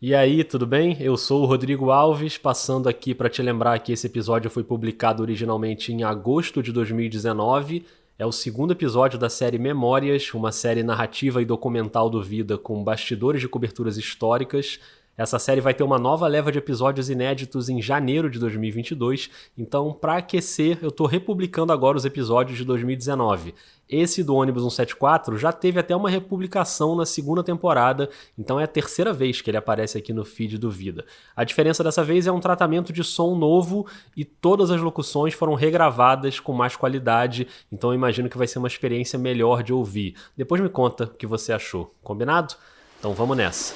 E aí, tudo bem? Eu sou o Rodrigo Alves, passando aqui para te lembrar que esse episódio foi publicado originalmente em agosto de 2019. É o segundo episódio da série Memórias, uma série narrativa e documental do Vida com bastidores de coberturas históricas. Essa série vai ter uma nova leva de episódios inéditos em janeiro de 2022, então, para aquecer, eu tô republicando agora os episódios de 2019. Esse do ônibus 174 já teve até uma republicação na segunda temporada, então é a terceira vez que ele aparece aqui no feed do Vida. A diferença dessa vez é um tratamento de som novo e todas as locuções foram regravadas com mais qualidade, então eu imagino que vai ser uma experiência melhor de ouvir. Depois me conta o que você achou, combinado? Então vamos nessa.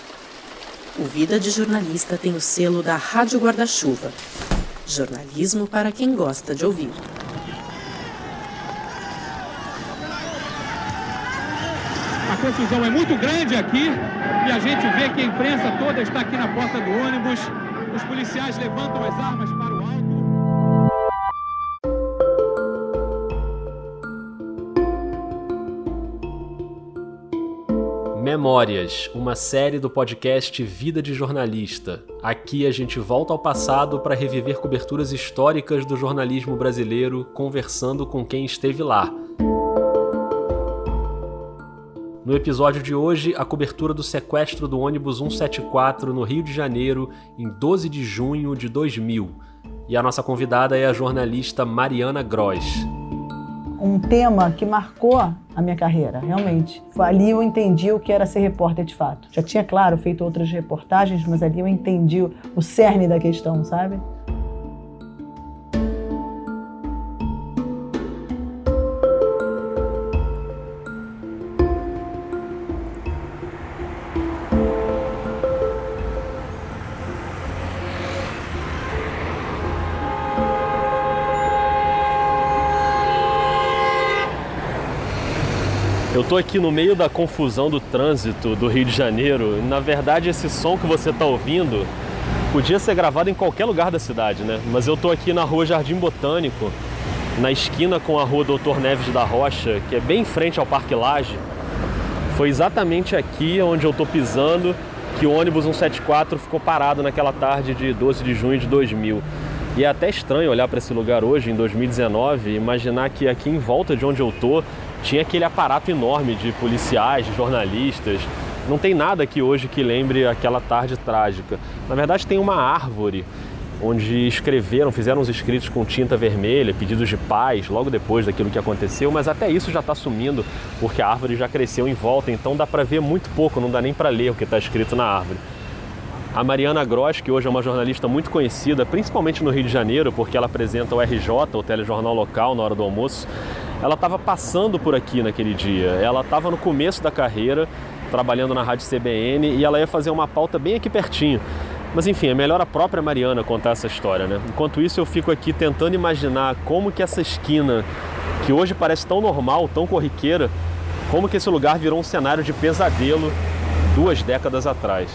O Vida de Jornalista tem o selo da Rádio Guarda-Chuva. Jornalismo para quem gosta de ouvir. A confusão é muito grande aqui e a gente vê que a imprensa toda está aqui na porta do ônibus. Os policiais levantam as armas para o alto. Memórias, uma série do podcast Vida de Jornalista. Aqui a gente volta ao passado para reviver coberturas históricas do jornalismo brasileiro, conversando com quem esteve lá. No episódio de hoje, a cobertura do sequestro do ônibus 174 no Rio de Janeiro, em 12 de junho de 2000. E a nossa convidada é a jornalista Mariana Gross. Um tema que marcou a minha carreira, realmente. Ali eu entendi o que era ser repórter de fato. Já tinha, claro, feito outras reportagens, mas ali eu entendi o cerne da questão, sabe? Eu tô aqui no meio da confusão do trânsito do Rio de Janeiro. Na verdade, esse som que você tá ouvindo podia ser gravado em qualquer lugar da cidade, né? Mas eu tô aqui na rua Jardim Botânico, na esquina com a rua Doutor Neves da Rocha, que é bem em frente ao Parque Lage. Foi exatamente aqui onde eu tô pisando que o ônibus 174 ficou parado naquela tarde de 12 de junho de 2000. E é até estranho olhar para esse lugar hoje, em 2019, e imaginar que aqui em volta de onde eu tô tinha aquele aparato enorme de policiais, de jornalistas. Não tem nada aqui hoje que lembre aquela tarde trágica. Na verdade, tem uma árvore onde fizeram os escritos com tinta vermelha, pedidos de paz, logo depois daquilo que aconteceu, mas até isso já está sumindo, porque a árvore já cresceu em volta, então dá para ver muito pouco, não dá nem para ler o que está escrito na árvore. A Mariana Gross, que hoje é uma jornalista muito conhecida, principalmente no Rio de Janeiro, porque ela apresenta o RJ, o telejornal local, na hora do almoço, ela estava passando por aqui naquele dia. Ela estava no começo da carreira, trabalhando na Rádio CBN, e ela ia fazer uma pauta bem aqui pertinho. Mas enfim, é melhor a própria Mariana contar essa história, né? Enquanto isso, eu fico aqui tentando imaginar como que essa esquina, que hoje parece tão normal, tão corriqueira, como que esse lugar virou um cenário de pesadelo 2 décadas atrás.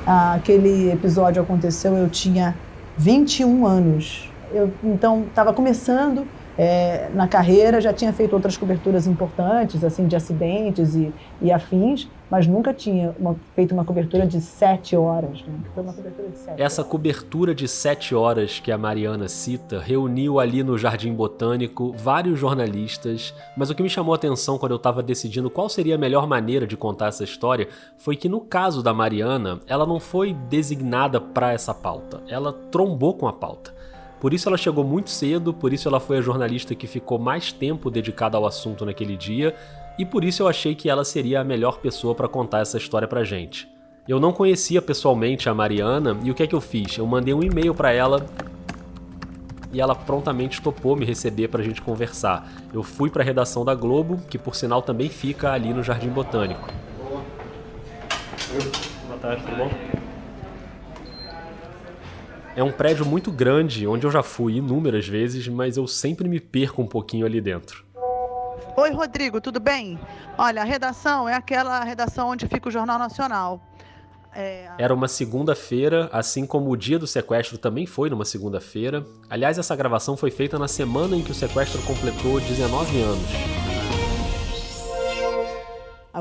Aquele episódio aconteceu, eu tinha 21 anos. Eu, então, estava começando na carreira, já tinha feito outras coberturas importantes, assim, de acidentes e afins, mas nunca tinha feito uma cobertura de 7 horas. Né? Foi uma cobertura de 7 horas. Essa cobertura de 7 horas que a Mariana cita reuniu ali no Jardim Botânico vários jornalistas, mas o que me chamou a atenção quando eu estava decidindo qual seria a melhor maneira de contar essa história foi que no caso da Mariana, ela não foi designada para essa pauta, ela trombou com a pauta. Por isso ela chegou muito cedo, por isso ela foi a jornalista que ficou mais tempo dedicada ao assunto naquele dia, e por isso eu achei que ela seria a melhor pessoa para contar essa história pra gente. Eu não conhecia pessoalmente a Mariana, e o que é que eu fiz? Eu mandei um e-mail para ela e ela prontamente topou me receber pra gente conversar. Eu fui pra redação da Globo, que por sinal também fica ali no Jardim Botânico. Boa tarde, tudo bom? É um prédio muito grande, onde eu já fui inúmeras vezes, mas eu sempre me perco um pouquinho ali dentro. Oi, Rodrigo, tudo bem? Olha, a redação é aquela redação onde fica o Jornal Nacional. Era uma segunda-feira, assim como o dia do sequestro também foi numa segunda-feira. Aliás, essa gravação foi feita na semana em que o sequestro completou 19 anos.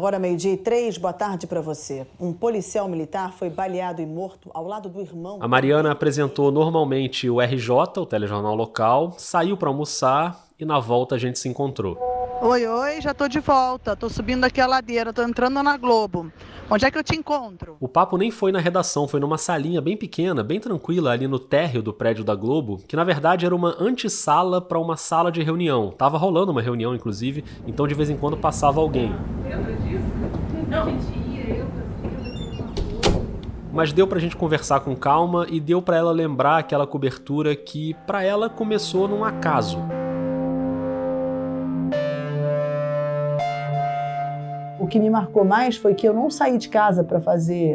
Agora 12:03, boa tarde para você. Um policial militar foi baleado e morto ao lado do irmão. A Mariana apresentou normalmente o RJ, o telejornal local, saiu para almoçar e na volta a gente se encontrou. Oi, já tô de volta. Tô subindo aqui a ladeira, tô entrando na Globo. Onde é que eu te encontro? O papo nem foi na redação, foi numa salinha bem pequena, bem tranquila, ali no térreo do prédio da Globo, que na verdade era uma antessala para uma sala de reunião. Tava rolando uma reunião, inclusive, então de vez em quando passava alguém. Lembra disso? Não. Mas deu pra gente conversar com calma e deu pra ela lembrar aquela cobertura que pra ela começou num acaso. O que me marcou mais foi que eu não saí de casa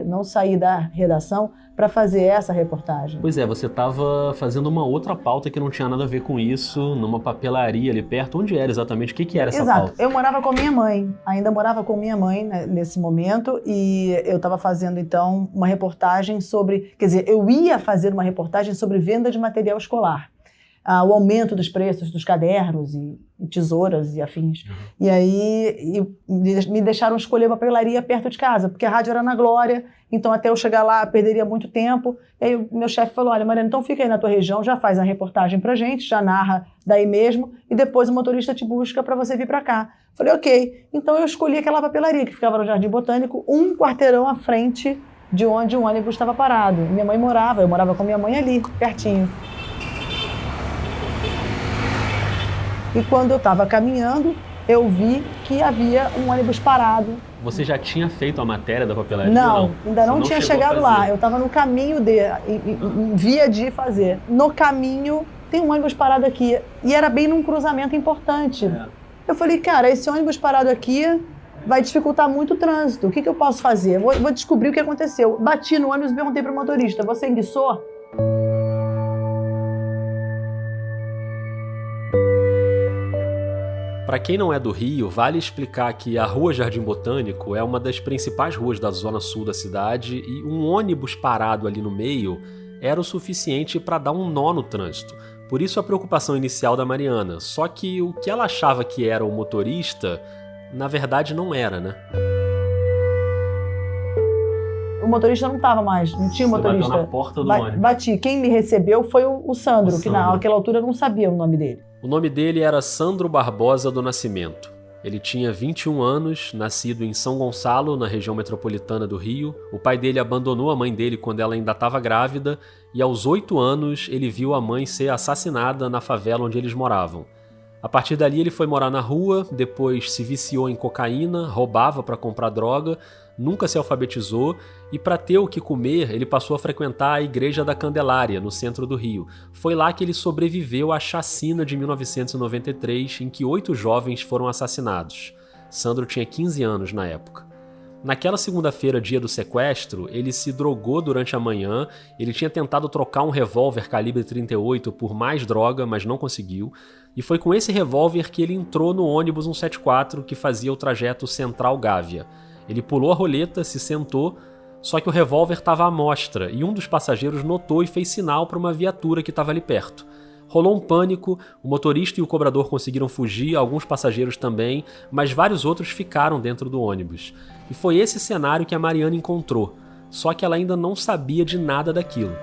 não saí da redação para fazer essa reportagem. Pois é, você estava fazendo uma outra pauta que não tinha nada a ver com isso, numa papelaria ali perto. Onde era exatamente? O que era essa pauta? Exato, eu morava com minha mãe, ainda morava com minha mãe, né, nesse momento, e eu estava fazendo então uma reportagem sobre, quer dizer, eu ia fazer uma reportagem sobre venda de material escolar. O aumento dos preços dos cadernos e tesouras e afins. E aí me deixaram escolher uma papelaria perto de casa, porque a rádio era na Glória, então até eu chegar lá perderia muito tempo. E aí o meu chefe falou, olha, Mariana, então fica aí na tua região, já faz a reportagem pra gente, já narra daí mesmo, e depois o motorista te busca para você vir para cá. Falei, ok. Então eu escolhi aquela papelaria que ficava no Jardim Botânico, um quarteirão à frente de onde o ônibus estava parado. Minha mãe morava, eu morava com minha mãe ali, pertinho. E quando eu estava caminhando, eu vi que havia um ônibus parado. Você já tinha feito a matéria da papelaria? Não, ainda não tinha chegado lá. Eu estava no caminho em via de fazer. No caminho, tem um ônibus parado aqui. E era bem num cruzamento importante. Eu falei, cara, esse ônibus parado aqui vai dificultar muito o trânsito. O que eu posso fazer? Vou descobrir o que aconteceu. Bati no ônibus e perguntei para o motorista, você enguiçou? Para quem não é do Rio, vale explicar que a Rua Jardim Botânico é uma das principais ruas da zona sul da cidade e um ônibus parado ali no meio era o suficiente para dar um nó no trânsito. Por isso a preocupação inicial da Mariana. Só que o que ela achava que era o motorista, na verdade não era, né? O motorista não estava mais, não tinha motorista. Bateu na porta do ônibus. Bati. Quem me recebeu foi o Sandro, que naquela altura eu não sabia o nome dele. O nome dele era Sandro Barbosa do Nascimento. Ele tinha 21 anos, nascido em São Gonçalo, na região metropolitana do Rio. O pai dele abandonou a mãe dele quando ela ainda estava grávida e aos 8 anos ele viu a mãe ser assassinada na favela onde eles moravam. A partir dali ele foi morar na rua, depois se viciou em cocaína, roubava para comprar droga, nunca se alfabetizou e para ter o que comer ele passou a frequentar a Igreja da Candelária, no centro do Rio. Foi lá que ele sobreviveu à chacina de 1993, em que 8 jovens foram assassinados. Sandro tinha 15 anos na época. Naquela segunda-feira, dia do sequestro, ele se drogou durante a manhã, ele tinha tentado trocar um revólver calibre 38 por mais droga, mas não conseguiu, e foi com esse revólver que ele entrou no ônibus 174 que fazia o trajeto Central-Gávea. Ele pulou a roleta, se sentou, só que o revólver estava à mostra e um dos passageiros notou e fez sinal para uma viatura que estava ali perto. Rolou um pânico, o motorista e o cobrador conseguiram fugir, alguns passageiros também, mas vários outros ficaram dentro do ônibus. E foi esse cenário que a Mariana encontrou, só que ela ainda não sabia de nada daquilo.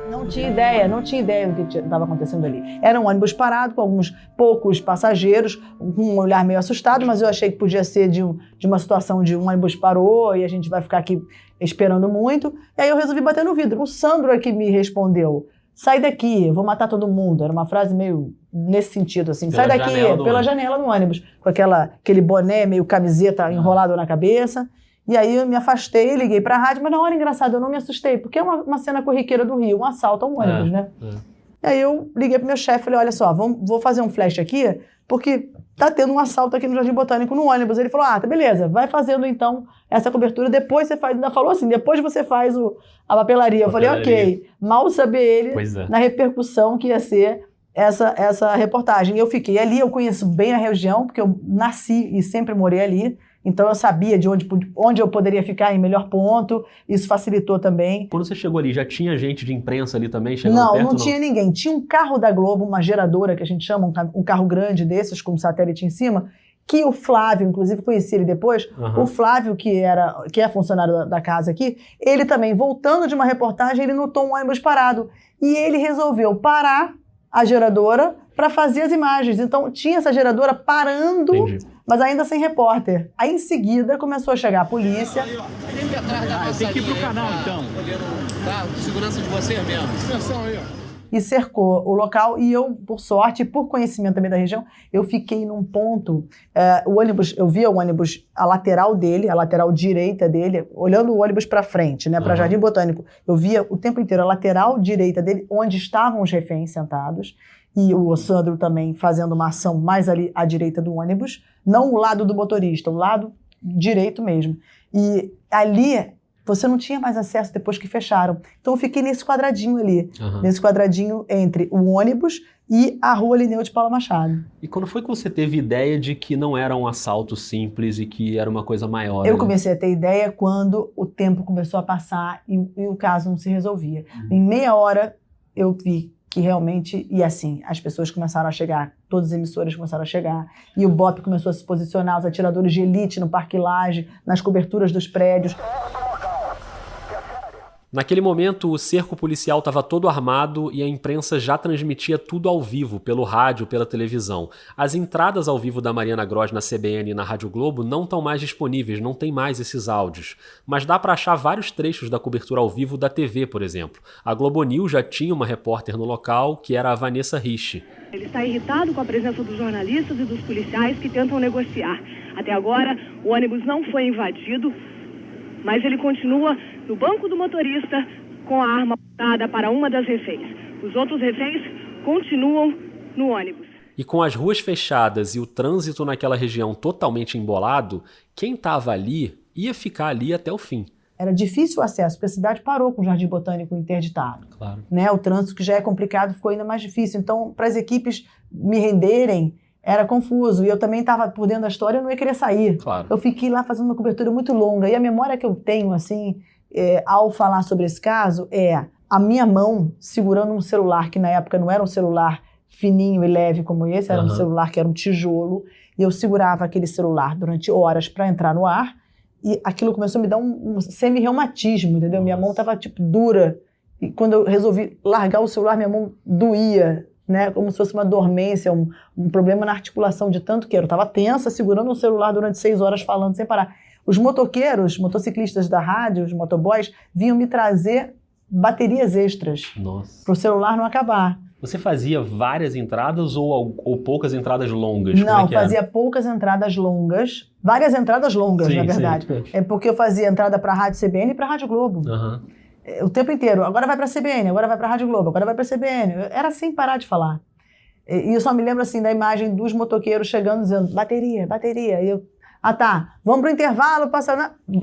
Não tinha ideia do que estava acontecendo ali. Era um ônibus parado com alguns poucos passageiros, com um olhar meio assustado, mas eu achei que podia ser de uma situação de um ônibus parou e a gente vai ficar aqui esperando muito. E aí eu resolvi bater no vidro. O Sandro é que me respondeu, sai daqui, eu vou matar todo mundo. Era uma frase meio nesse sentido, assim, sai daqui, pela janela do ônibus, com aquele boné, meio camiseta enrolado na cabeça. E aí eu me afastei, liguei pra rádio, mas na hora, engraçado, eu não me assustei, porque é uma cena corriqueira do Rio, um assalto a um ônibus, né? E aí eu liguei pro meu chefe, falei, olha só, vou fazer um flash aqui, porque tá tendo um assalto aqui no Jardim Botânico no ônibus. Ele falou, tá beleza, vai fazendo então essa cobertura, depois você faz, ainda falou assim, depois você faz a papelaria. Eu falei, ok, mal saber ele na repercussão que ia ser essa reportagem. E eu fiquei ali, eu conheço bem a região, porque eu nasci e sempre morei ali. Então eu sabia de onde eu poderia ficar em melhor ponto, isso facilitou também. Quando você chegou ali, já tinha gente de imprensa ali também chegando perto? Não tinha ninguém. Tinha um carro da Globo, uma geradora que a gente chama, um carro grande desses, com um satélite em cima, que o Flávio, inclusive conheci ele depois, o Flávio, que é funcionário da casa aqui, ele também, voltando de uma reportagem, ele notou um ônibus parado. E ele resolveu parar a geradora para fazer as imagens. Então, tinha essa geradora parando, mas ainda sem repórter. Aí, em seguida, começou a chegar a polícia. Tem que ir pro canal, então. Tá, segurança de vocês mesmo. Atenção aí, ó. E cercou o local, e eu, por sorte, por conhecimento também da região, eu fiquei num ponto, o ônibus, eu via o ônibus, a lateral dele, a lateral direita dele, olhando o ônibus para frente, né, para Jardim Botânico, eu via o tempo inteiro a lateral direita dele, onde estavam os reféns sentados, e o Sandro também fazendo uma ação mais ali à direita do ônibus, não o lado do motorista, o lado direito mesmo. E ali você não tinha mais acesso depois que fecharam. Então eu fiquei nesse quadradinho ali, nesse quadradinho entre o ônibus e a rua Linneu de Paula Machado. E quando foi que você teve ideia de que não era um assalto simples e que era uma coisa maior? Eu comecei a ter ideia quando o tempo começou a passar e o caso não se resolvia. Em meia hora eu vi que realmente, e assim, as pessoas começaram a chegar, todas as emissoras começaram a chegar, e o BOPE começou a se posicionar, os atiradores de elite no Parque Lage, nas coberturas dos prédios. Naquele momento, o cerco policial estava todo armado e a imprensa já transmitia tudo ao vivo, pelo rádio, pela televisão. As entradas ao vivo da Mariana Gross na CBN e na Rádio Globo não estão mais disponíveis, não tem mais esses áudios. Mas dá para achar vários trechos da cobertura ao vivo da TV, por exemplo. A Globo News já tinha uma repórter no local, que era a Vanessa Rich. Ele está irritado com a presença dos jornalistas e dos policiais que tentam negociar. Até agora, o ônibus não foi invadido, mas ele continua no banco do motorista com a arma apontada para uma das reféns. Os outros reféns continuam no ônibus. E com as ruas fechadas e o trânsito naquela região totalmente embolado, quem estava ali ia ficar ali até o fim. Era difícil o acesso, porque a cidade parou com o Jardim Botânico interditado. Claro. Né? O trânsito, que já é complicado, ficou ainda mais difícil. Então, para as equipes me renderem, era confuso. E eu também estava por dentro da história, eu não ia querer sair. Claro. Eu fiquei lá fazendo uma cobertura muito longa. E a memória que eu tenho, assim, ao falar sobre esse caso, é a minha mão segurando um celular, que na época não era um celular fininho e leve como esse, era um celular que era um tijolo. E eu segurava aquele celular durante horas para entrar no ar. E aquilo começou a me dar um semi-reumatismo, entendeu? Minha mão estava, tipo, dura. E quando eu resolvi largar o celular, minha mão doía, né? Como se fosse uma dormência, um problema na articulação de tanto que eu estava tensa, segurando o celular durante 6 horas, falando sem parar. Os motoqueiros, motociclistas da rádio, os motoboys, vinham me trazer baterias extras para o celular não acabar. Você fazia várias entradas ou poucas entradas longas? Não, fazia poucas entradas longas. Várias entradas longas, sim, na verdade. Sim. É porque eu fazia entrada para a Rádio CBN e para a Rádio Globo. O tempo inteiro. Agora vai para a CBN, agora vai para a Rádio Globo, agora vai para a CBN. Era sem parar de falar. E eu só me lembro assim da imagem dos motoqueiros chegando dizendo bateria, bateria. E eu, tá, vamos pro intervalo,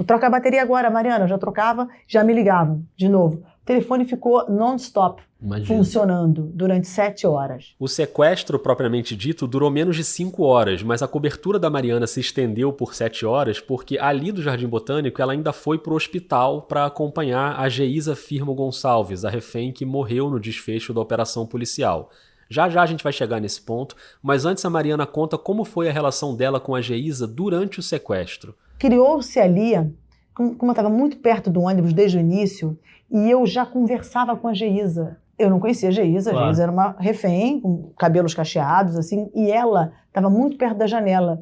troca a bateria agora, Mariana. Eu já trocava, já me ligavam de novo. O telefone ficou non-stop. Funcionando durante 7 horas. O sequestro, propriamente dito, durou menos de 5 horas, mas a cobertura da Mariana se estendeu por 7 horas porque ali do Jardim Botânico ela ainda foi para o hospital para acompanhar a Geisa Firmo Gonçalves, a refém que morreu no desfecho da operação policial. Já a gente vai chegar nesse ponto, mas antes a Mariana conta como foi a relação dela com a Geisa durante o sequestro. Criou-se ali, como eu estava muito perto do ônibus desde o início, e eu já conversava com a Geisa. Eu não conhecia a Geisa, claro. A Geisa era uma refém, com cabelos cacheados, assim, e ela estava muito perto da janela,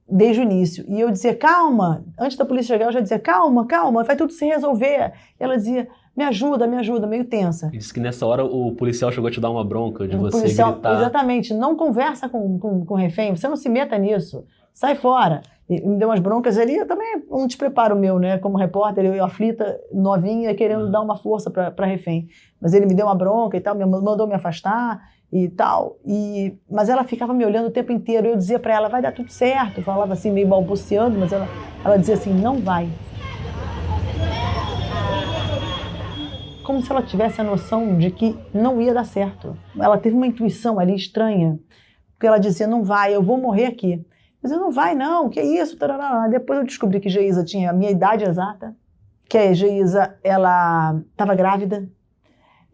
desde o início. E eu dizia, calma, antes da polícia chegar, eu já dizia, calma, calma, vai tudo se resolver. E ela dizia, me ajuda, meio tensa. E disse que nessa hora o policial chegou a te dar uma bronca de você gritar. Exatamente, não conversa com o refém, você não se meta nisso, sai fora. E me deu umas broncas ali, eu também um despreparo meu, né, como repórter, eu aflita, novinha, querendo dar uma força para refém. Mas ele me deu uma bronca e tal, mandou me afastar e tal, mas ela ficava me olhando o tempo inteiro, eu dizia para ela, vai dar tudo certo, eu falava assim, meio balbuciando, mas ela dizia assim, não vai. Como se ela tivesse a noção de que não ia dar certo. Ela teve uma intuição ali estranha, porque ela dizia, não vai, eu vou morrer aqui. Mas eu não vai não, que isso? Tarará. Depois eu descobri que Geisa tinha a minha idade exata, que a Geisa, ela estava grávida,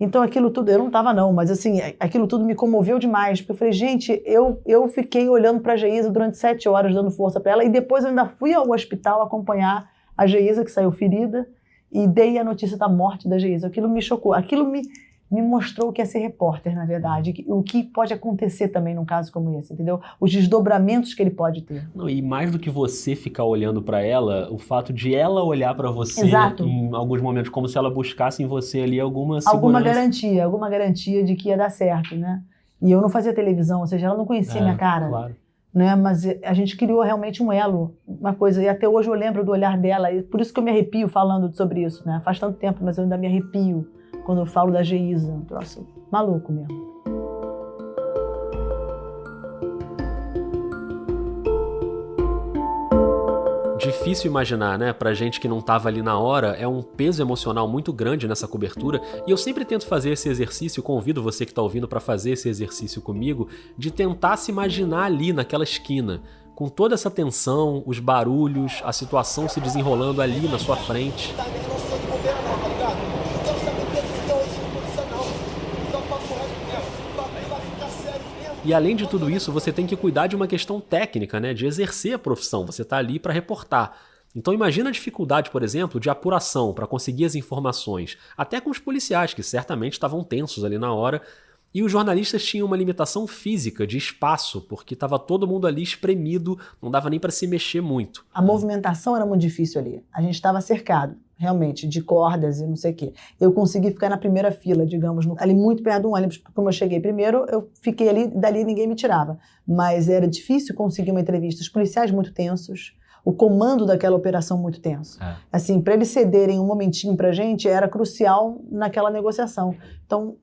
Então aquilo tudo, eu não estava não, mas assim, aquilo tudo me comoveu demais, porque eu falei, gente, eu fiquei olhando para a Geisa durante 7 horas, dando força para ela, e depois eu ainda fui ao hospital acompanhar a Geisa, que saiu ferida, e dei a notícia da morte da Geisa. Aquilo me chocou, aquilo me mostrou o que é ser repórter, na verdade, o que pode acontecer também num caso como esse, entendeu? Os desdobramentos que ele pode ter. Não, e mais do que você ficar olhando para ela, o fato de ela olhar para você Exato. em alguns momentos, como se ela buscasse em você ali alguma segurança. Alguma garantia de que ia dar certo, né? E eu não fazia televisão, ou seja, ela não conhecia minha cara. Claro. Né? Mas a gente criou realmente um elo, uma coisa, e até hoje eu lembro do olhar dela, e por isso que eu me arrepio falando sobre isso, né? Faz tanto tempo, mas eu ainda me arrepio quando eu falo da Geisa, um troço maluco mesmo. Difícil imaginar, né? Pra gente que não tava ali na hora, é um peso emocional muito grande nessa cobertura, e eu sempre tento fazer esse exercício, convido você que tá ouvindo pra fazer esse exercício comigo, de tentar se imaginar ali naquela esquina, com toda essa tensão, os barulhos, a situação se desenrolando ali na sua frente. E além de tudo isso, você tem que cuidar de uma questão técnica, né? De exercer a profissão, você está ali para reportar. Então imagina a dificuldade, por exemplo, de apuração para conseguir as informações, até com os policiais, que certamente estavam tensos ali na hora, e os jornalistas tinham uma limitação física, de espaço, porque estava todo mundo ali espremido, não dava nem para se mexer muito. A movimentação era muito difícil ali, a gente estava cercado, realmente, de cordas e não sei o quê. Eu consegui ficar na primeira fila, digamos, ali muito perto do ônibus, porque como eu cheguei primeiro, eu fiquei ali, dali ninguém me tirava. Mas era difícil conseguir uma entrevista, os policiais muito tensos, o comando daquela operação muito tenso. Assim, para eles cederem um momentinho pra gente, era crucial naquela negociação. Então,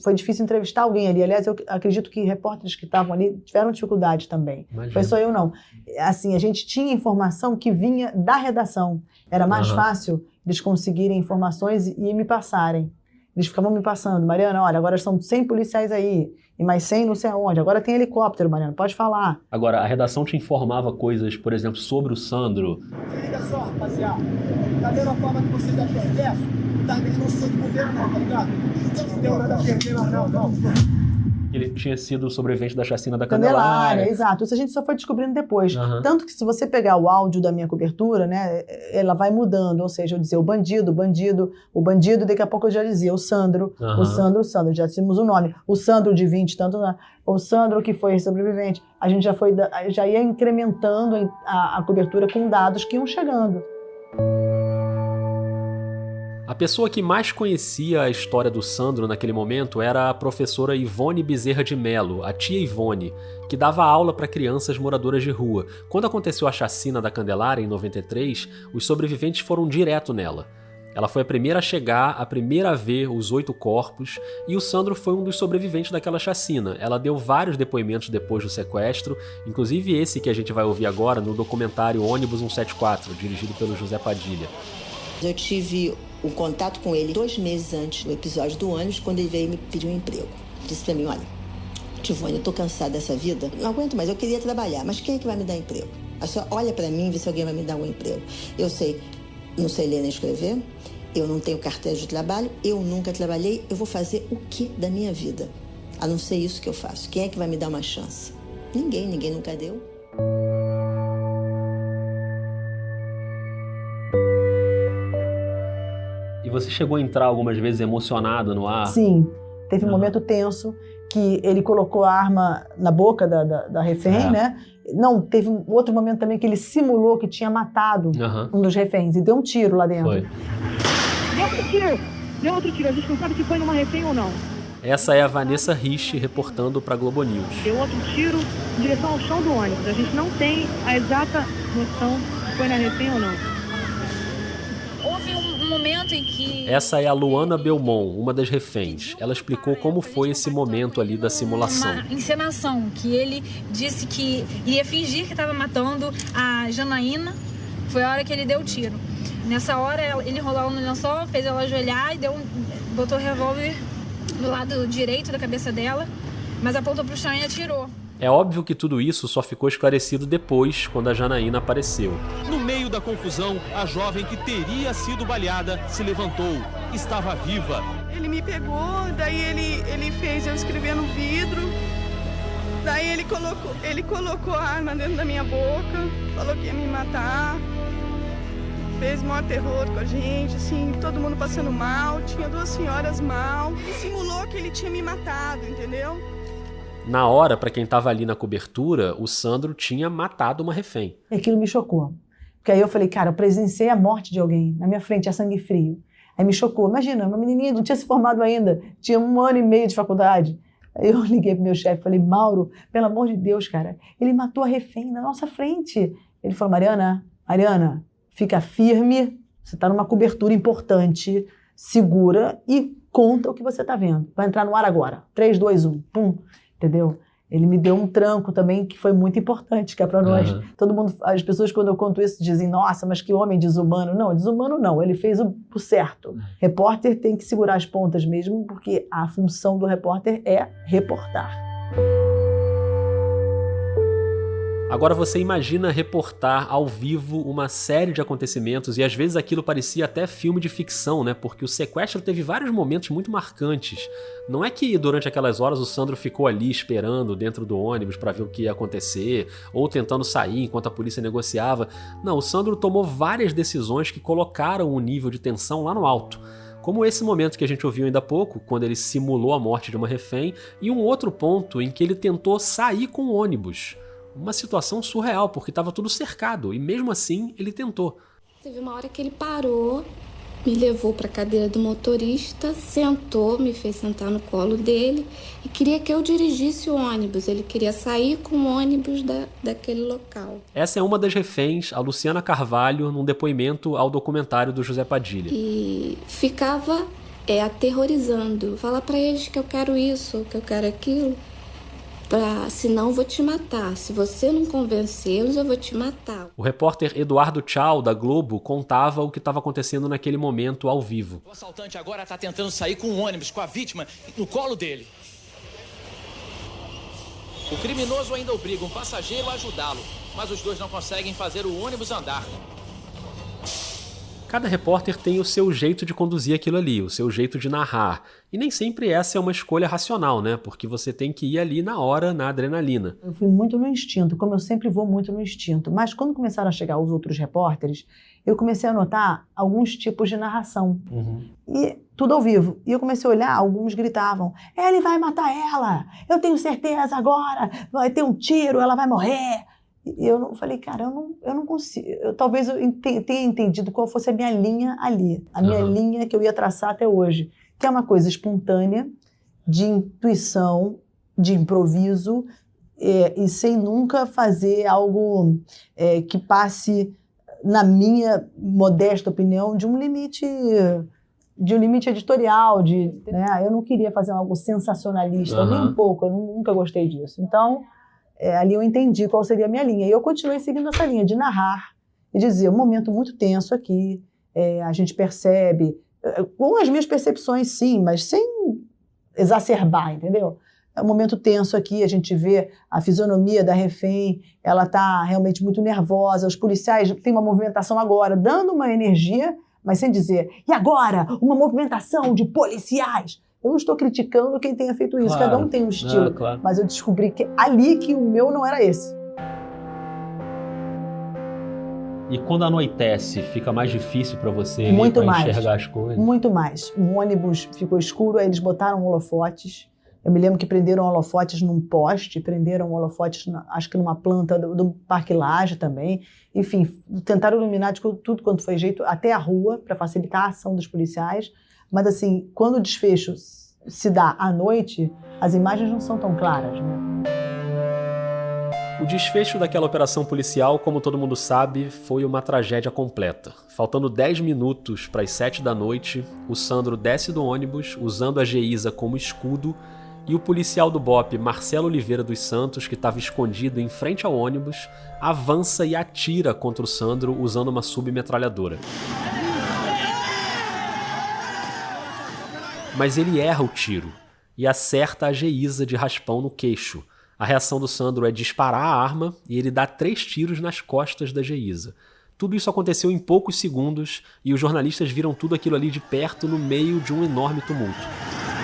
foi difícil entrevistar alguém ali. Aliás, eu acredito que repórteres que estavam ali tiveram dificuldade também. Imagina. Foi só eu não. Assim, a gente tinha informação que vinha da redação. Era mais fácil eles conseguirem informações e me passarem. Eles ficavam me passando. Mariana, olha, agora são 100 policiais aí. E mais 100 não sei aonde. Agora tem helicóptero, Mariana, pode falar. Agora, a redação te informava coisas, por exemplo, sobre o Sandro. Se liga só, rapaziada. Da mesma forma que você já perverso, também não sou de governo não, tá ligado? Não tem nada a perder, não. Ele tinha sido sobrevivente da chacina da Candelária. Exato. Isso a gente só foi descobrindo depois. Tanto que se você pegar o áudio da minha cobertura, né, ela vai mudando. Ou seja, eu dizia o bandido, daqui a pouco eu já dizia o Sandro, o Sandro, já tínhamos o nome. O Sandro de 20, tanto, o Sandro que foi sobrevivente. A gente já ia incrementando a cobertura com dados que iam chegando. A pessoa que mais conhecia a história do Sandro naquele momento era a professora Ivone Bezerra de Mello, a tia Ivone, que dava aula para crianças moradoras de rua. Quando aconteceu a chacina da Candelária, em 93, os sobreviventes foram direto nela. Ela foi a primeira a chegar, a primeira a ver os 8 corpos, e o Sandro foi um dos sobreviventes daquela chacina. Ela deu vários depoimentos depois do sequestro, inclusive esse que a gente vai ouvir agora no documentário Ônibus 174, dirigido pelo José Padilha. Eu tive um contato com ele 2 meses antes do episódio do ônibus, quando ele veio me pedir um emprego. Disse pra mim, olha, Tivone, eu tô cansada dessa vida, não aguento mais, eu queria trabalhar, mas quem é que vai me dar emprego? A senhora olha pra mim e vê se alguém vai me dar um emprego. Eu não sei ler nem escrever, eu não tenho carteira de trabalho, eu nunca trabalhei, eu vou fazer o que da minha vida? A não ser isso que eu faço. Quem é que vai me dar uma chance? Ninguém nunca deu. E você chegou a entrar algumas vezes emocionado no ar? Sim, teve um momento tenso que ele colocou a arma na boca da refém, né? Não, teve um outro momento também que ele simulou que tinha matado um dos reféns e deu um tiro lá dentro. Foi. Deu outro tiro, a gente não sabe se foi numa refém ou não. Essa é a Vanessa Rich reportando para Globo News. Deu outro tiro em direção ao chão do ônibus. A gente não tem a exata noção se foi na refém ou não. Houve um momento em que... Essa é a Luana Belmont, uma das reféns. Ela explicou como foi esse momento ali da simulação. Uma encenação, que ele disse que iria fingir que estava matando a Janaína. Foi a hora que ele deu o tiro. Nessa hora, ele enrolou ela no lençol, fez ela ajoelhar e botou o revólver do lado direito da cabeça dela, mas apontou pro chão e atirou. É óbvio que tudo isso só ficou esclarecido depois, quando a Janaína apareceu. No meio da confusão, a jovem que teria sido baleada se levantou. Estava viva. Ele me pegou, daí ele fez eu escrever no vidro. Daí ele colocou a arma dentro da minha boca, falou que ia me matar. Fez maior terror com a gente, assim, todo mundo passando mal. Tinha 2 senhoras mal. E simulou que ele tinha me matado, entendeu? Na hora, para quem estava ali na cobertura, o Sandro tinha matado uma refém. Aquilo me chocou. Porque aí eu falei, cara, eu presenciei a morte de alguém na minha frente, a sangue frio. Aí me chocou. Imagina, uma menininha não tinha se formado ainda, tinha 1 ano e meio de faculdade. Aí eu liguei pro meu chefe e falei, Mauro, pelo amor de Deus, cara, ele matou a refém na nossa frente. Ele falou, Mariana, fica firme, você está numa cobertura importante, segura e conta o que você está vendo. Vai entrar no ar agora. 3, 2, 1, pum, entendeu? Ele me deu um tranco também que foi muito importante, que é para nós. Todo mundo, as pessoas quando eu conto isso dizem, nossa, mas que homem desumano. Não, desumano não, ele fez o certo. Repórter tem que segurar as pontas mesmo, porque a função do repórter é reportar. Agora você imagina reportar ao vivo uma série de acontecimentos e às vezes aquilo parecia até filme de ficção, né? Porque o sequestro teve vários momentos muito marcantes. Não é que durante aquelas horas o Sandro ficou ali esperando dentro do ônibus para ver o que ia acontecer ou tentando sair enquanto a polícia negociava. Não, o Sandro tomou várias decisões que colocaram o nível de tensão lá no alto. Como esse momento que a gente ouviu ainda há pouco, quando ele simulou a morte de uma refém, e um outro ponto em que ele tentou sair com o ônibus. Uma situação surreal, porque estava tudo cercado, e mesmo assim ele tentou. Teve uma hora que ele parou, me levou para a cadeira do motorista, sentou, me fez sentar no colo dele e queria que eu dirigisse o ônibus. Ele queria sair com o ônibus daquele local. Essa é uma das reféns, a Luciana Carvalho, num depoimento ao documentário do José Padilha. E ficava aterrorizando. Fala para eles que eu quero isso, que eu quero aquilo. Senão eu vou te matar. Se você não convencê-los, eu vou te matar. O repórter Eduardo Tchau, da Globo, contava o que estava acontecendo naquele momento ao vivo. O assaltante agora está tentando sair com um ônibus, com a vítima no colo dele. O criminoso ainda obriga um passageiro a ajudá-lo, mas os dois não conseguem fazer o ônibus andar. Cada repórter tem o seu jeito de conduzir aquilo ali, o seu jeito de narrar. E nem sempre essa é uma escolha racional, né? Porque você tem que ir ali na hora, na adrenalina. Eu fui muito no instinto, como eu sempre vou muito no instinto. Mas quando começaram a chegar os outros repórteres, eu comecei a notar alguns tipos de narração. E tudo ao vivo. E eu comecei a olhar, alguns gritavam, ele vai matar ela, eu tenho certeza agora, vai ter um tiro, ela vai morrer. E eu falei, cara, eu não consigo. Talvez eu tenha entendido qual fosse a minha linha ali. A minha linha que eu ia traçar até hoje. Que é uma coisa espontânea, de intuição, de improviso, e sem nunca fazer algo que passe, na minha modesta opinião, de um limite editorial. Né? Eu não queria fazer algo sensacionalista, nem um pouco, eu nunca gostei disso. Então... ali eu entendi qual seria a minha linha. E eu continuei seguindo essa linha de narrar e dizer, um momento muito tenso aqui, a gente percebe, com as minhas percepções sim, mas sem exacerbar, entendeu? É um momento tenso aqui, a gente vê a fisionomia da refém, ela está realmente muito nervosa, os policiais têm uma movimentação agora, dando uma energia, mas sem dizer, e agora? Uma movimentação de policiais! Eu não estou criticando quem tenha feito isso, cada um tem um estilo, mas eu descobri que ali que o meu não era esse. E quando anoitece, fica mais difícil para você enxergar as coisas? Muito mais. O ônibus ficou escuro, aí eles botaram holofotes. Eu me lembro que prenderam holofotes num poste, prenderam holofotes, acho que numa planta do Parque Lage também. Enfim, tentaram iluminar de tudo quanto foi jeito, até a rua, para facilitar a ação dos policiais. Mas assim, quando o desfecho se dá à noite, as imagens não são tão claras, né? O desfecho daquela operação policial, como todo mundo sabe, foi uma tragédia completa. Faltando 10 minutos para as 7 da noite, o Sandro desce do ônibus, usando a Geisa como escudo, e o policial do BOPE, Marcelo Oliveira dos Santos, que estava escondido em frente ao ônibus, avança e atira contra o Sandro usando uma submetralhadora. Mas ele erra o tiro e acerta a Geisa de raspão no queixo. A reação do Sandro é disparar a arma e ele dá 3 tiros nas costas da Geisa. Tudo isso aconteceu em poucos segundos e os jornalistas viram tudo aquilo ali de perto no meio de um enorme tumulto.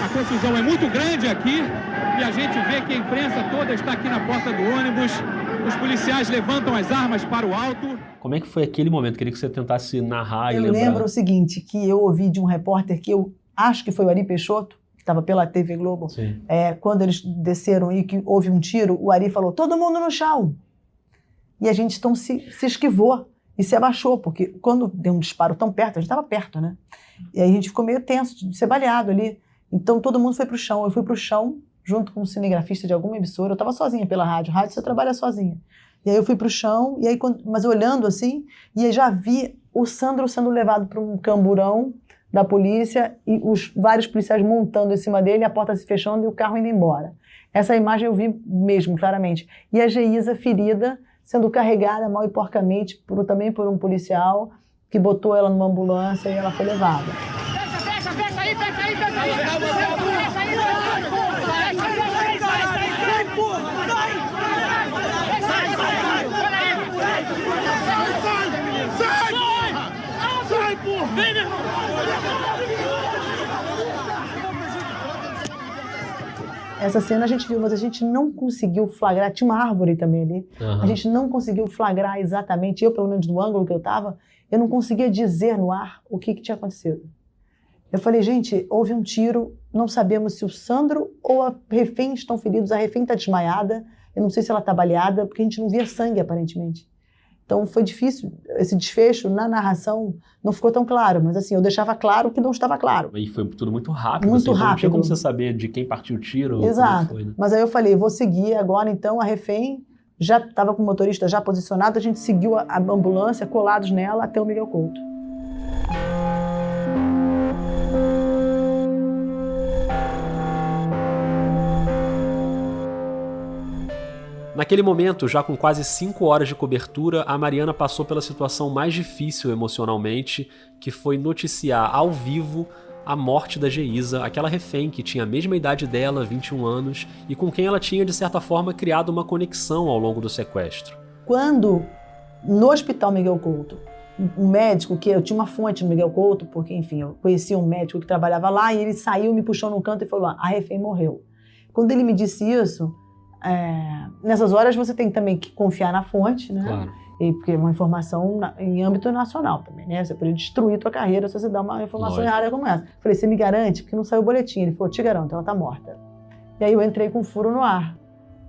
A confusão é muito grande aqui e a gente vê que a imprensa toda está aqui na porta do ônibus. Os policiais levantam as armas para o alto. Como é que foi aquele momento? Queria que você tentasse narrar e lembrar. Eu lembro o seguinte, que eu ouvi de um repórter que eu acho que foi o Ari Peixoto, que estava pela TV Globo, quando eles desceram e que houve um tiro, o Ari falou, todo mundo no chão. E a gente então se esquivou e se abaixou, porque quando deu um disparo tão perto, a gente estava perto, né? E aí a gente ficou meio tenso de ser baleado ali. Então todo mundo foi para o chão. Eu fui para o chão junto com um cinegrafista de alguma emissora. Eu estava sozinha pela rádio. Rádio você trabalha sozinha. E aí eu fui para o chão, e aí, mas olhando assim, e aí já vi o Sandro sendo levado para um camburão da polícia e os vários policiais montando em cima dele, a porta se fechando e o carro indo embora. Essa imagem eu vi mesmo, claramente. E a Geisa ferida, sendo carregada mal e porcamente também por um policial que botou ela numa ambulância e ela foi levada. Fecha aí, fecha aí, fecha aí! Sai, porra! Sai, porra! Vem, meu irmão! Essa cena a gente viu, mas a gente não conseguiu flagrar. Tinha uma árvore também ali. A gente não conseguiu flagrar exatamente, eu pelo menos do ângulo que eu estava, eu não conseguia dizer no ar o que tinha acontecido. Eu falei, gente, houve um tiro, não sabemos se o Sandro ou a refém estão feridos, a refém está desmaiada, eu não sei se ela está baleada, porque a gente não via sangue aparentemente. Então foi difícil, esse desfecho na narração não ficou tão claro, mas assim, eu deixava claro que não estava claro. E foi tudo muito rápido. Muito assim, rápido. Não tinha como você saber de quem partiu o tiro. Exato, como foi, né? Mas aí eu falei, vou seguir agora então, a refém já estava com o motorista já posicionado, a gente seguiu a ambulância, colados nela até o Miguel Couto. Naquele momento, já com quase 5 horas de cobertura, a Mariana passou pela situação mais difícil emocionalmente, que foi noticiar ao vivo a morte da Geisa, aquela refém que tinha a mesma idade dela, 21 anos, e com quem ela tinha, de certa forma, criado uma conexão ao longo do sequestro. Quando, no Hospital Miguel Couto, um médico, que eu tinha uma fonte no Miguel Couto, porque, enfim, eu conhecia um médico que trabalhava lá, e ele saiu, me puxou num canto e falou, a refém morreu. Quando ele me disse isso, nessas horas você tem também que confiar na fonte, né? Claro. Porque é uma informação em âmbito nacional também, né? Você pode destruir tua carreira se você dá uma informação errada como essa. Falei, você me garante? Porque não saiu o boletim. Ele falou, te garanto, ela tá morta. E aí eu entrei com um furo no ar,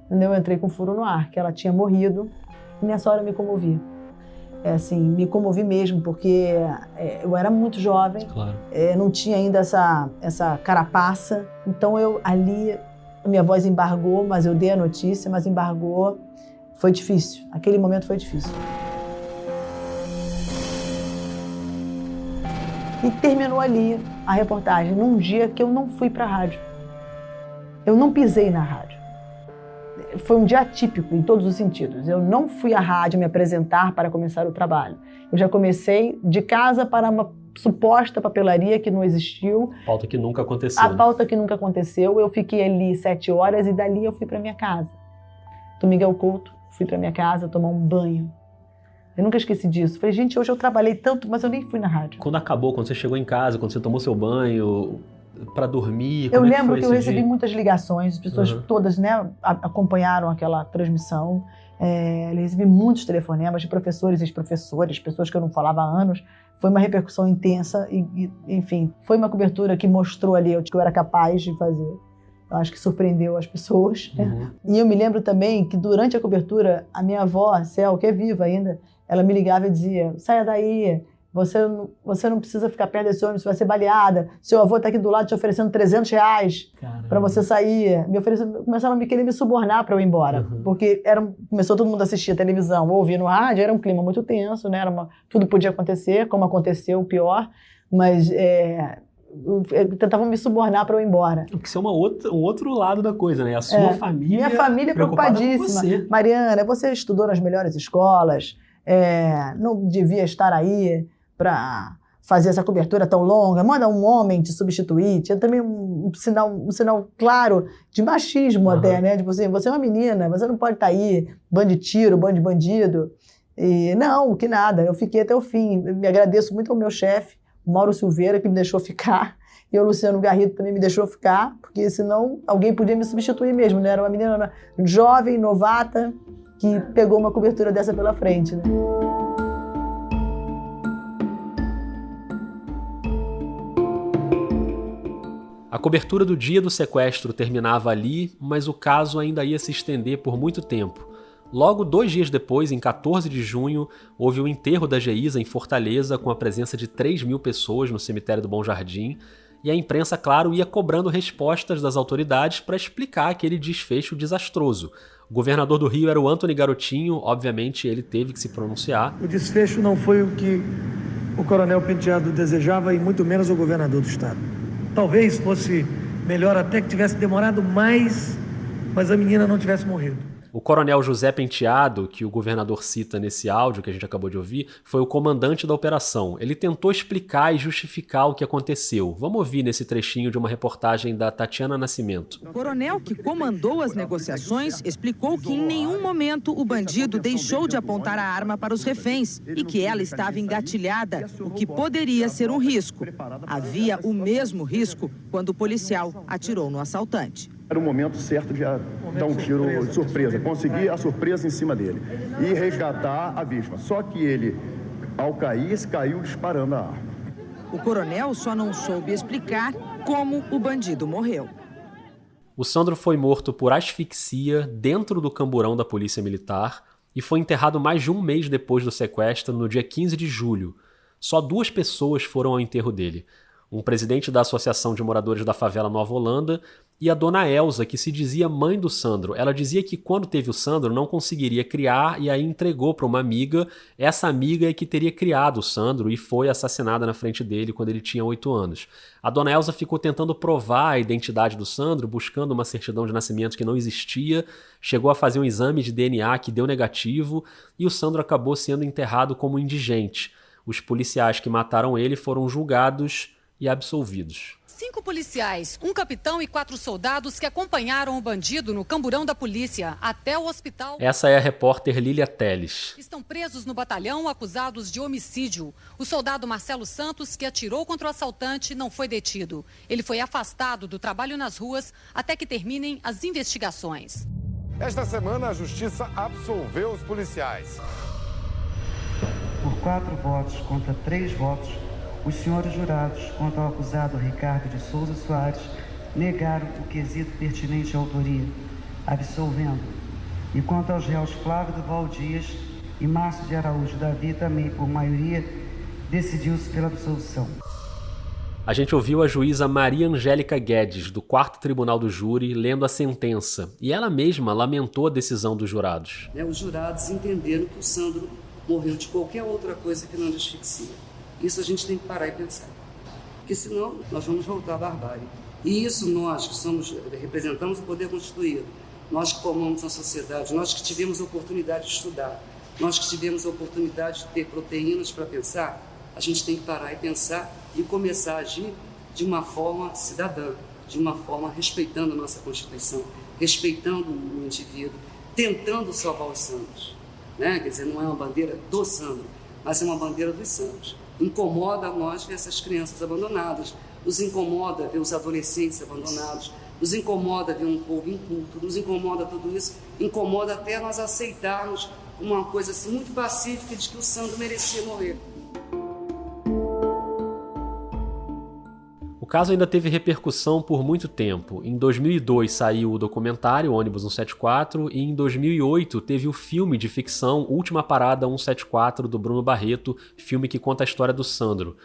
entendeu? Eu entrei com um furo no ar, que ela tinha morrido, e nessa hora eu me comovi. Me comovi mesmo, porque eu era muito jovem, claro. Não tinha ainda essa carapaça, então eu ali... Minha voz embargou, mas eu dei a notícia, mas embargou. Foi difícil. Aquele momento foi difícil. E terminou ali a reportagem, num dia que eu não fui para a rádio. Eu não pisei na rádio. Foi um dia atípico em todos os sentidos. Eu não fui à rádio me apresentar para começar o trabalho. Eu já comecei de casa para uma suposta papelaria que não existiu. Pauta que nunca aconteceu. A pauta que nunca aconteceu. Eu fiquei ali 7 horas e dali eu fui para minha casa. Do Miguel Couto, fui para minha casa tomar um banho. Eu nunca esqueci disso. Falei, gente, hoje eu trabalhei tanto, mas eu nem fui na rádio. Quando acabou, quando você chegou em casa, quando você tomou seu banho, para dormir, eu como lembro que eu recebi muitas ligações, as pessoas todas, né, acompanharam aquela transmissão. Eu recebi muitos telefonemas de professores e ex-professores, pessoas que eu não falava há anos. Foi uma repercussão intensa e, enfim, foi uma cobertura que mostrou ali o que eu era capaz de fazer. Eu acho que surpreendeu as pessoas. E eu me lembro também que durante a cobertura, a minha avó, Cel, que é viva ainda, ela me ligava e dizia, saia daí, você não precisa ficar perto desse homem, você vai ser baleada, seu avô está aqui do lado te oferecendo R$300 para você sair. Começaram a querer me subornar para eu ir embora, porque começou todo mundo a assistir a televisão ou ouvir no rádio, era um clima muito tenso, né? Tudo podia acontecer, como aconteceu, o pior, mas tentavam me subornar para eu ir embora. Porque isso é um outro lado da coisa, né? A sua família. Minha família preocupadíssima. Mariana, você estudou nas melhores escolas, não devia estar aí para fazer essa cobertura tão longa, manda um homem te substituir. Tinha também um sinal claro de machismo até, né? Tipo assim, você é uma menina, você não pode estar aí, bando de tiro, bando de bandido. E não, que nada, eu fiquei até o fim. Eu me agradeço muito ao meu chefe, o Mauro Silveira, que me deixou ficar, e o Luciano Garrido também me deixou ficar, porque senão alguém podia me substituir mesmo, né? Era uma menina jovem, novata, que pegou uma cobertura dessa pela frente, né? A cobertura do dia do sequestro terminava ali, mas o caso ainda ia se estender por muito tempo. Logo 2 dias depois, em 14 de junho, houve o enterro da Geisa em Fortaleza, com a presença de 3.000 pessoas no cemitério do Bom Jardim, e a imprensa, claro, ia cobrando respostas das autoridades para explicar aquele desfecho desastroso. O governador do Rio era o Antony Garotinho, obviamente ele teve que se pronunciar. O desfecho não foi o que o coronel Penteado desejava e muito menos o governador do estado. Talvez fosse melhor até que tivesse demorado mais, mas a menina não tivesse morrido. O coronel José Penteado, que o governador cita nesse áudio que a gente acabou de ouvir, foi o comandante da operação. Ele tentou explicar e justificar o que aconteceu. Vamos ouvir nesse trechinho de uma reportagem da Tatiana Nascimento. O coronel que comandou as negociações explicou que em nenhum momento o bandido deixou de apontar a arma para os reféns e que ela estava engatilhada, o que poderia ser um risco. Havia o mesmo risco quando o policial atirou no assaltante. Era o momento certo de dar um tiro de surpresa, conseguir a surpresa em cima dele e resgatar a vítima. Só que ele, ao cair, caiu disparando a arma. O coronel só não soube explicar como o bandido morreu. O Sandro foi morto por asfixia dentro do camburão da Polícia Militar e foi enterrado mais de um mês depois do sequestro, no dia 15 de julho. Só 2 pessoas foram ao enterro dele. Um presidente da Associação de Moradores da Favela Nova Holanda e a dona Elza, que se dizia mãe do Sandro. Ela dizia que quando teve o Sandro não conseguiria criar e aí entregou para uma amiga. Essa amiga é que teria criado o Sandro e foi assassinada na frente dele quando ele tinha 8 anos. A dona Elza ficou tentando provar a identidade do Sandro, buscando uma certidão de nascimento que não existia, chegou a fazer um exame de DNA que deu negativo e o Sandro acabou sendo enterrado como indigente. Os policiais que mataram ele foram julgados e absolvidos. 5 policiais, um capitão e 4 soldados que acompanharam o bandido no camburão da polícia até o hospital. Essa é a repórter Lília Teles. Estão presos no batalhão acusados de homicídio. O soldado Marcelo Santos, que atirou contra o assaltante, não foi detido. Ele foi afastado do trabalho nas ruas até que terminem as investigações. Esta semana, a justiça absolveu os policiais. Por 4 votos contra 3 votos, os senhores jurados, quanto ao acusado Ricardo de Souza Soares, negaram o quesito pertinente à autoria, absolvendo. E quanto aos réus Flávio Duval Dias e Márcio de Araújo Davi, também por maioria, decidiu-se pela absolvição. A gente ouviu a juíza Maria Angélica Guedes, do 4º Tribunal do Júri, lendo a sentença. E ela mesma lamentou a decisão dos jurados. Os jurados entenderam que o Sandro morreu de qualquer outra coisa que não de asfixia. Isso a gente tem que parar e pensar, porque senão nós vamos voltar à barbárie. E isso nós que representamos o poder constituído, nós que formamos a sociedade, nós que tivemos a oportunidade de estudar, nós que tivemos a oportunidade de ter proteínas para pensar, a gente tem que parar e pensar e começar a agir de uma forma cidadã, de uma forma respeitando a nossa Constituição, respeitando o indivíduo, tentando salvar os Sandros. Quer dizer, não é uma bandeira do Sandro, mas é uma bandeira dos Sandros. Incomoda a nós ver essas crianças abandonadas, nos incomoda ver os adolescentes abandonados, nos incomoda ver um povo inculto, nos incomoda tudo isso, incomoda até nós aceitarmos uma coisa assim muito pacífica de que o Sandro merecia morrer. O caso ainda teve repercussão por muito tempo. Em 2002 saiu o documentário Ônibus 174 e em 2008 teve o filme de ficção Última Parada 174 do Bruno Barreto, filme que conta a história do Sandro.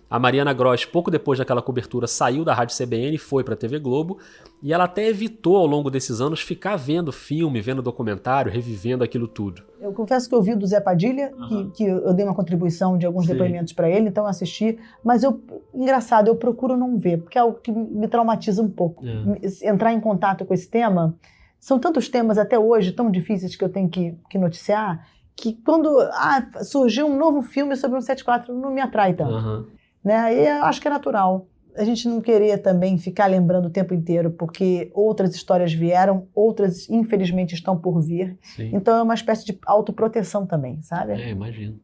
A Mariana Gross, pouco depois daquela cobertura, saiu da Rádio CBN e foi para a TV Globo, e ela até evitou ao longo desses anos ficar vendo filme, vendo documentário, revivendo aquilo tudo. Eu confesso que eu vi do Zé Padilha, que eu dei uma contribuição de alguns depoimentos para ele, então eu assisti, mas engraçado, eu procuro não ver, porque é algo que me traumatiza um pouco. Entrar em contato com esse tema, são tantos temas até hoje tão difíceis que eu tenho que noticiar, que quando surgiu um novo filme sobre o 174 não me atrai tanto. E eu acho que é natural. a gente não queria também ficar lembrando o tempo inteiro, porque outras histórias vieram, outras infelizmente estão por vir. Sim. Então é uma espécie de autoproteção também, sabe? Imagino.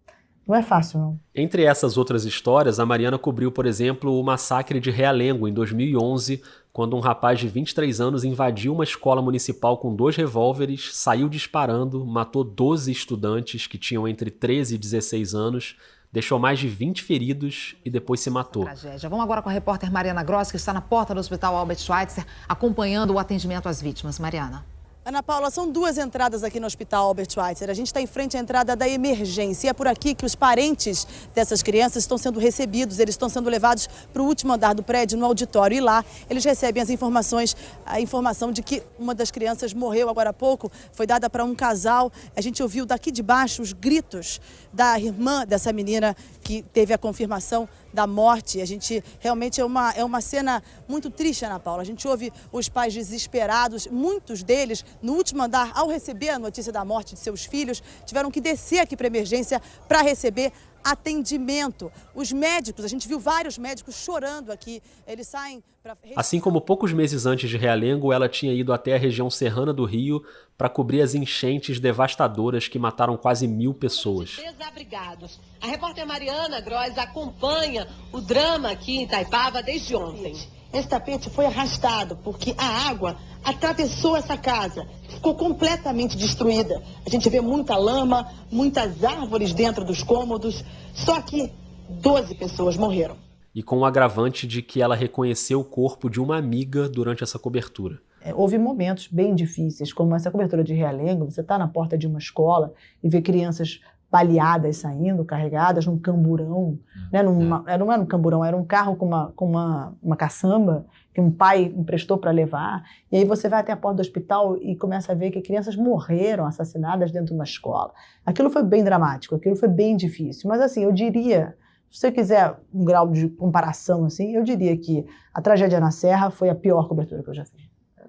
Não é fácil, não. Entre essas outras histórias, a Mariana cobriu, por exemplo, o massacre de Realengo, em 2011, quando um rapaz de 23 anos invadiu uma escola municipal com 2 revólveres, saiu disparando, matou 12 estudantes que tinham entre 13 e 16 anos, deixou mais de 20 feridos e depois se matou. Tragédia. Vamos agora com a repórter Mariana Gross, que está na porta do Hospital Albert Schweitzer, acompanhando o atendimento às vítimas. Mariana. Ana Paula, são 2 entradas aqui no Hospital Albert Schweitzer. A gente está em frente à entrada da emergência. E é por aqui que os parentes dessas crianças estão sendo recebidos. Eles estão sendo levados para o último andar do prédio, no auditório. E lá eles recebem a informação de que uma das crianças morreu agora há pouco. Foi dada para um casal. A gente ouviu daqui de baixo os gritos da irmã dessa menina que teve a confirmação da morte. A gente realmente é uma cena muito triste, Ana Paula. A gente ouve os pais desesperados, muitos deles no último andar, ao receber a notícia da morte de seus filhos, tiveram que descer aqui para a emergência para receber atendimento. Os médicos, a gente viu vários médicos chorando aqui, eles saem para... Assim como poucos meses antes de Realengo, ela tinha ido até a região serrana do Rio para cobrir as enchentes devastadoras que mataram quase 1.000 pessoas. Desabrigados. A repórter Mariana Gross acompanha o drama aqui em Itaipava desde ontem. Esse tapete foi arrastado porque a água atravessou essa casa, ficou completamente destruída. A gente vê muita lama, muitas árvores dentro dos cômodos, só que 12 pessoas morreram. E com o agravante de que ela reconheceu o corpo de uma amiga durante essa cobertura. Houve momentos bem difíceis, como essa cobertura de Realengo. Você está na porta de uma escola e vê crianças baleadas saindo, carregadas num camburão. Né? Não era um camburão, era um carro com uma caçamba que um pai emprestou para levar. E aí você vai até a porta do hospital e começa a ver que crianças morreram assassinadas dentro de uma escola. Aquilo foi bem dramático, aquilo foi bem difícil. Mas assim, eu diria, se você quiser um grau de comparação, assim, eu diria que a tragédia na Serra foi a pior cobertura que eu já fiz.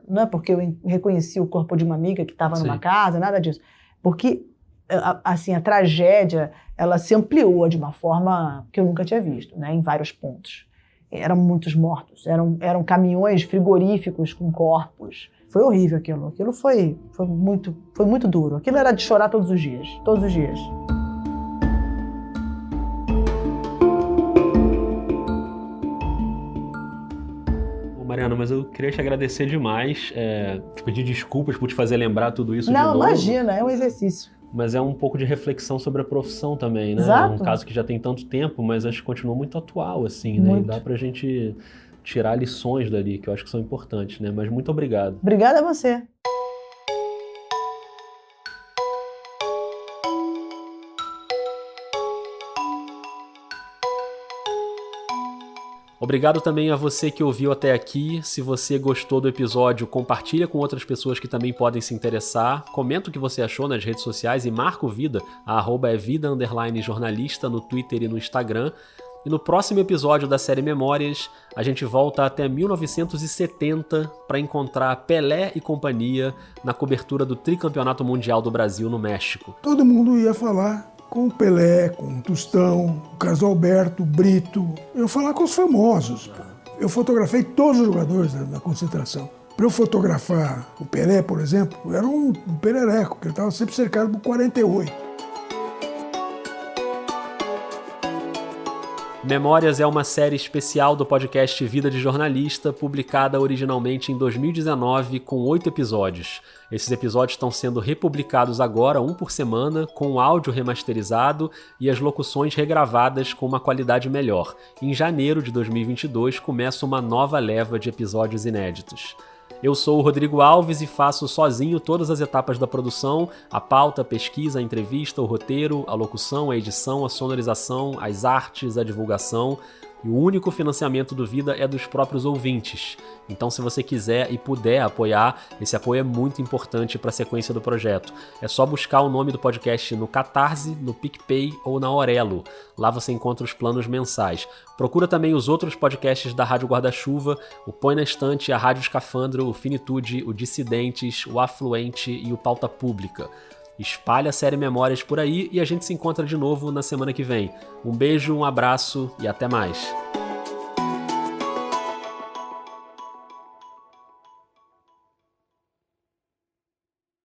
Não é porque eu reconheci o corpo de uma amiga que estava numa casa, nada disso. Porque assim, a tragédia, ela se ampliou de uma forma que eu nunca tinha visto, né, em vários pontos. Eram muitos mortos, eram caminhões frigoríficos com corpos. Foi horrível aquilo. Aquilo foi muito duro. Aquilo era de chorar todos os dias, todos os dias. Mariana, mas eu queria te agradecer demais, te pedir desculpas por te fazer lembrar tudo isso de novo. Não, imagina, é um exercício. Mas é um pouco de reflexão sobre a profissão também, né? Exato. É um caso que já tem tanto tempo, mas acho que continua muito atual, assim, né? E dá pra gente tirar lições dali, que eu acho que são importantes, né? Mas muito obrigado. Obrigada a você. Obrigado também a você que ouviu até aqui. Se você gostou do episódio, compartilha com outras pessoas que também podem se interessar. Comenta o que você achou nas redes sociais e marca o Vida, a @vida_jornalista no Twitter e no Instagram. E no próximo episódio da série Memórias, a gente volta até 1970 para encontrar Pelé e companhia na cobertura do tricampeonato mundial do Brasil no México. Todo mundo ia falar com o Pelé, com o Tostão, o Carlos Alberto, o Brito. Eu ia falar com os famosos. Eu fotografei todos os jogadores da concentração. Para eu fotografar o Pelé, por exemplo, era um perereco, porque ele estava sempre cercado por 48. Memórias é uma série especial do podcast Vida de Jornalista, publicada originalmente em 2019, com 8 episódios. Esses episódios estão sendo republicados agora, um por semana, com o áudio remasterizado e as locuções regravadas com uma qualidade melhor. Em janeiro de 2022 começa uma nova leva de episódios inéditos. Eu sou o Rodrigo Alves e faço sozinho todas as etapas da produção, a pauta, a pesquisa, a entrevista, o roteiro, a locução, a edição, a sonorização, as artes, a divulgação. E o único financiamento do Vida é dos próprios ouvintes. Então, se você quiser e puder apoiar, esse apoio é muito importante para a sequência do projeto. É só buscar o nome do podcast no Catarse, no PicPay ou na Aurelo. Lá você encontra os planos mensais. Procura também os outros podcasts da Rádio Guarda-Chuva, o Põe na Estante, a Rádio Escafandro, o Finitude, o Dissidentes, o Afluente e o Pauta Pública. Espalha a série Memórias por aí e a gente se encontra de novo na semana que vem. Um beijo, um abraço e até mais.